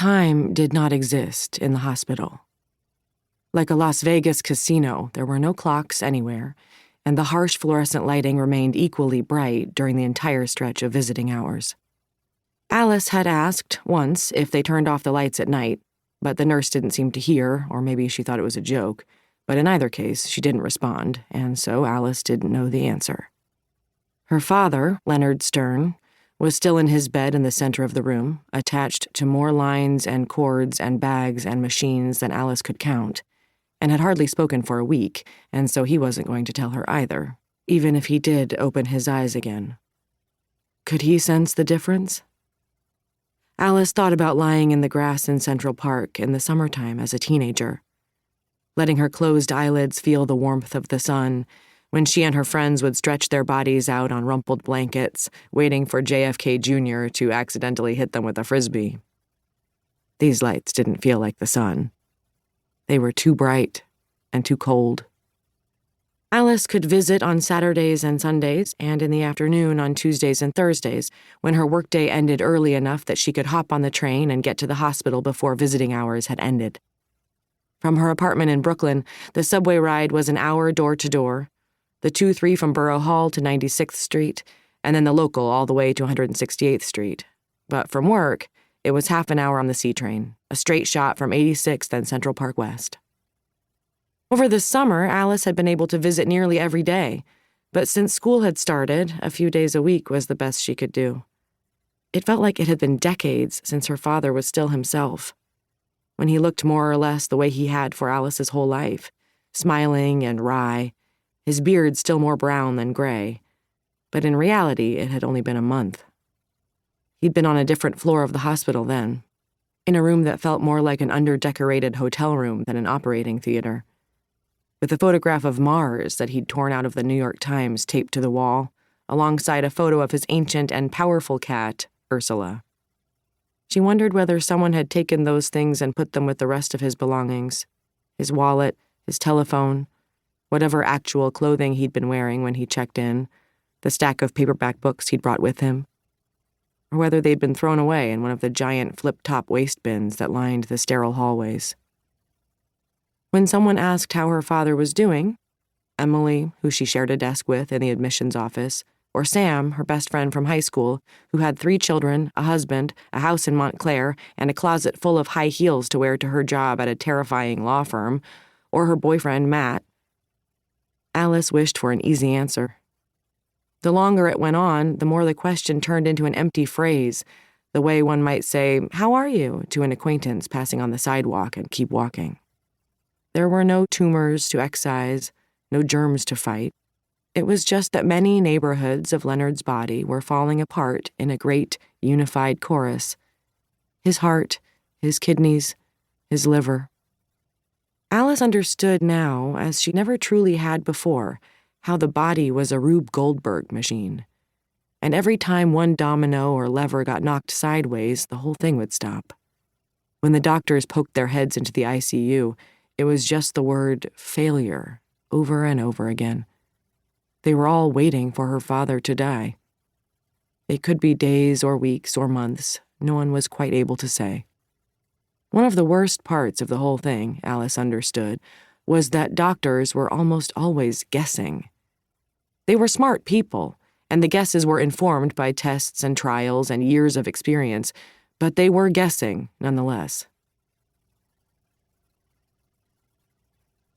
Time did not exist in the hospital. Like a Las Vegas casino, there were no clocks anywhere, and the harsh fluorescent lighting remained equally bright during the entire stretch of visiting hours. Alice had asked once if they turned off the lights at night, but the nurse didn't seem to hear, or maybe she thought it was a joke. But in either case, she didn't respond, and so Alice didn't know the answer. Her father, Leonard Stern, was still in his bed in the center of the room, attached to more lines and cords and bags and machines than Alice could count, and had hardly spoken for a week, and so he wasn't going to tell her either, even if he did open his eyes again. Could he sense the difference? Alice thought about lying in the grass in Central Park in the summertime as a teenager, letting her closed eyelids feel the warmth of the sun, when she and her friends would stretch their bodies out on rumpled blankets, waiting for JFK Jr. to accidentally hit them with a frisbee. These lights didn't feel like the sun. They were too bright and too cold. Alice could visit on Saturdays and Sundays, and in the afternoon on Tuesdays and Thursdays, when her workday ended early enough that she could hop on the train and get to the hospital before visiting hours had ended. From her apartment in Brooklyn, the subway ride was an hour door-to-door, the 2-3 from Borough Hall to 96th Street, and then the local all the way to 168th Street. But from work, it was half an hour on the C train, a straight shot from 86th and Central Park West. Over the summer, Alice had been able to visit nearly every day, but since school had started, a few days a week was the best she could do. It felt like it had been decades since her father was still himself, when he looked more or less the way he had for Alice's whole life, smiling and wry, his beard still more brown than gray, but in reality it had only been a month. He'd been on a different floor of the hospital then, in a room that felt more like an under-decorated hotel room than an operating theater, with a photograph of Mars that he'd torn out of the New York Times taped to the wall, alongside a photo of his ancient and powerful cat, Ursula. She wondered whether someone had taken those things and put them with the rest of his belongings, his wallet, his telephone, whatever actual clothing he'd been wearing when he checked in, the stack of paperback books he'd brought with him, or whether they'd been thrown away in one of the giant flip-top waste bins that lined the sterile hallways. When someone asked how her father was doing, Emily, who she shared a desk with in the admissions office, or Sam, her best friend from high school, who had 3 children, a husband, a house in Montclair, and a closet full of high heels to wear to her job at a terrifying law firm, or her boyfriend, Matt, Alice wished for an easy answer. The longer it went on, the more the question turned into an empty phrase, the way one might say, "How are you?" to an acquaintance passing on the sidewalk and keep walking. There were no tumors to excise, no germs to fight. It was just that many neighborhoods of Leonard's body were falling apart in a great, unified chorus. His heart, his kidneys, his liver. Alice understood now, as she never truly had before, how the body was a Rube Goldberg machine. And every time one domino or lever got knocked sideways, the whole thing would stop. When the doctors poked their heads into the ICU, it was just the word failure over and over again. They were all waiting for her father to die. It could be days or weeks or months. No one was quite able to say. One of the worst parts of the whole thing, Alice understood, was that doctors were almost always guessing. They were smart people, and the guesses were informed by tests and trials and years of experience, but they were guessing nonetheless.